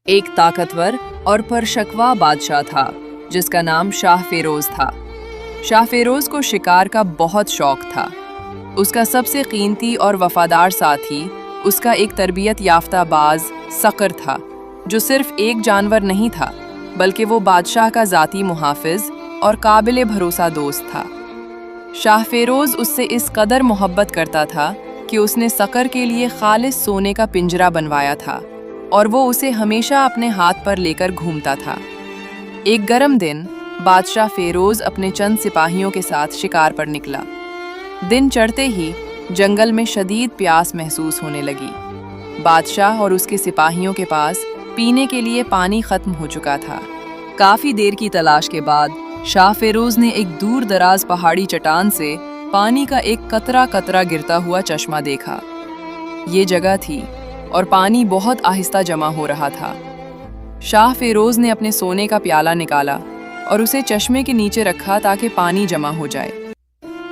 ایک طاقتور اور پرشکوا بادشاہ تھا جس کا نام شاہ فیروز تھا۔ شاہ فیروز کو شکار کا بہت شوق تھا۔ اس کا سب سے قیمتی اور وفادار ساتھی اس کا ایک تربیت یافتہ باز صقر تھا، جو صرف ایک جانور نہیں تھا بلکہ وہ بادشاہ کا ذاتی محافظ اور قابل بھروسہ دوست تھا۔ شاہ فیروز اس سے اس قدر محبت کرتا تھا کہ اس نے صقر کے لیے خالص سونے کا پنجرہ بنوایا تھا اور وہ اسے ہمیشہ اپنے ہاتھ پر لے کر گھومتا تھا۔ ایک گرم دن بادشاہ فیروز اپنے چند سپاہیوں کے ساتھ شکار پر نکلا۔ دن چڑھتے ہی جنگل میں شدید پیاس محسوس ہونے لگی۔ بادشاہ اور اس کے سپاہیوں کے پاس پینے کے لیے پانی ختم ہو چکا تھا۔ کافی دیر کی تلاش کے بعد شاہ فیروز نے ایک دور دراز پہاڑی چٹان سے پانی کا ایک قطرہ قطرہ گرتا ہوا چشمہ دیکھا۔ یہ جگہ تھی اور پانی بہت آہستہ جمع ہو رہا تھا۔ شاہ فیروز نے اپنے سونے کا پیالہ نکالا اور اسے چشمے کے نیچے رکھا تاکہ پانی جمع ہو جائے۔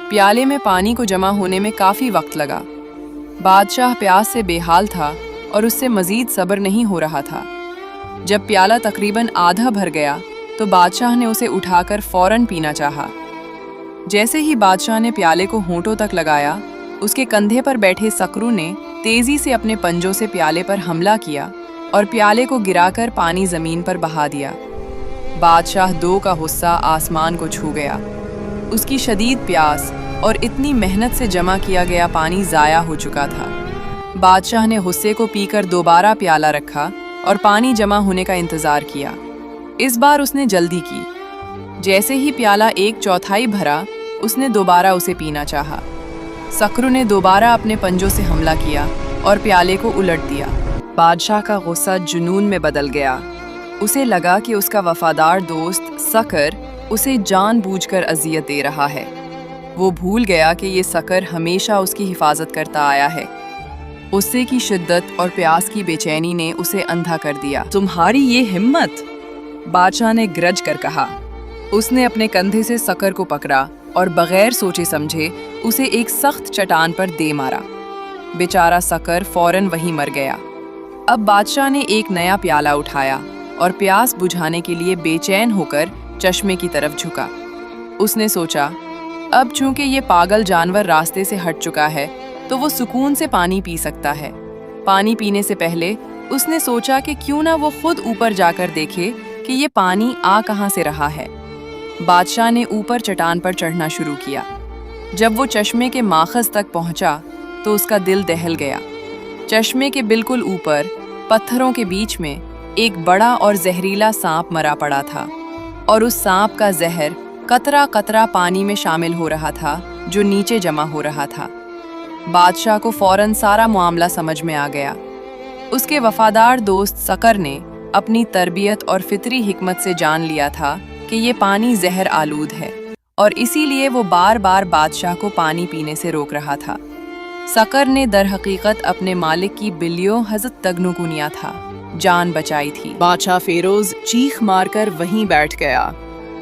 پیالے میں پانی کو جمع ہونے میں کافی وقت لگا۔ بادشاہ پیاس سے بے حال تھا اور اس سے مزید صبر نہیں ہو رہا تھا۔ جب پیالہ تقریباً آدھا بھر گیا تو بادشاہ نے اسے اٹھا کر فوراً پینا چاہا۔ جیسے ہی بادشاہ نے پیالے کو ہونٹوں تک لگایا، اس کے کندھے پر بیٹھے صقرو نے تیزی سے اپنے پنجوں سے پیالے پر حملہ کیا اور پیالے کو گرا کر پانی زمین پر بہا دیا۔ بادشاہ دو کا غصہ آسمان کو چھو گیا۔ اس کی شدید پیاس اور اتنی محنت سے جمع کیا گیا پانی ضائع ہو چکا تھا۔ بادشاہ نے غصے کو پی کر دوبارہ پیالہ رکھا اور پانی جمع ہونے کا انتظار کیا۔ اس بار اس نے جلدی کی۔ جیسے ہی پیالہ ایک چوتھائی بھرا، اس نے دوبارہ اسے پینا چاہا۔ صقر نے دوبارہ اپنے پنجوں سے حملہ کیا اور پیالے کو الٹ دیا۔ بادشاہ کا غصہ جنون میں بدل گیا۔ اسے لگا کہ اس کا وفادار دوست صقر اسے جان بوجھ کر اذیت دے رہا ہے۔ وہ بھول گیا کہ یہ صقر ہمیشہ اس کی حفاظت کرتا آیا ہے۔ غصے کی شدت اور پیاس کی بے چینی نے اسے اندھا کر دیا۔ تمہاری یہ ہمت! بادشاہ نے گرج کر کہا۔ اس نے اپنے کندھے سے صقر کو پکڑا اور بغیر سوچے سمجھے اسے ایک سخت چٹان پر دے مارا۔ بیچارہ صقر فوراً وہیں مر گیا۔ اب بادشاہ نے ایک نیا پیالہ اٹھایا اور پیاس بجھانے کے لیے بے چین ہو کر چشمے کی طرف جھکا۔ اس نے سوچا، اب چونکہ یہ پاگل جانور راستے سے ہٹ چکا ہے تو وہ سکون سے پانی پی سکتا ہے۔ پانی پینے سے پہلے اس نے سوچا کہ کیوں نہ وہ خود اوپر جا کر دیکھے کہ یہ پانی آ کہاں سے رہا ہے۔ بادشاہ نے اوپر چٹان پر چڑھنا شروع کیا۔ جب وہ چشمے کے ماخذ تک پہنچا تو اس کا دل دہل گیا۔ چشمے کے بالکل اوپر پتھروں کے بیچ میں ایک بڑا اور زہریلا سانپ مرا پڑا تھا، اور اس سانپ کا زہر قطرہ قطرہ پانی میں شامل ہو رہا تھا جو نیچے جمع ہو رہا تھا۔ بادشاہ کو فوراً سارا معاملہ سمجھ میں آ گیا۔ اس کے وفادار دوست صقر نے اپنی تربیت اور فطری حکمت سے جان لیا تھا کہ یہ پانی زہر آلود ہے، اور اسی لیے وہ بار بار بادشاہ کو پانی پینے سے روک رہا تھا۔ صقر نے در حقیقت اپنے مالک کی بلیوں حضرت تگنوکونیا تھا، جان بچائی تھی۔ بادشاہ فیروز چیخ مار کر وہیں بیٹھ گیا۔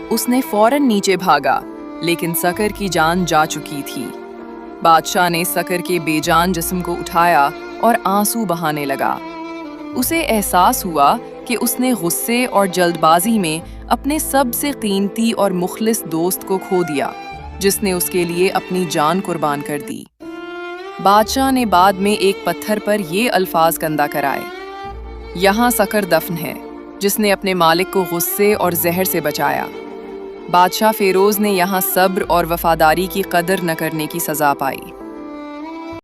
اس نے فوراً نیچے بھاگا، لیکن صقر کی جان جا چکی تھی۔ بادشاہ نے صقر کے بے جان جسم کو اٹھایا اور آنسو بہانے لگا۔ اسے احساس ہوا کہ اس نے غصے اور جلد بازی میں اپنے سب سے قیمتی اور مخلص دوست کو کھو دیا، جس نے اس کے لیے اپنی جان قربان کر دی۔ بادشاہ نے بعد میں ایک پتھر پر یہ الفاظ کندہ کرائے، یہاں صقر دفن ہے جس نے اپنے مالک کو غصے اور زہر سے بچایا۔ بادشاہ فیروز نے یہاں صبر اور وفاداری کی قدر نہ کرنے کی سزا پائی۔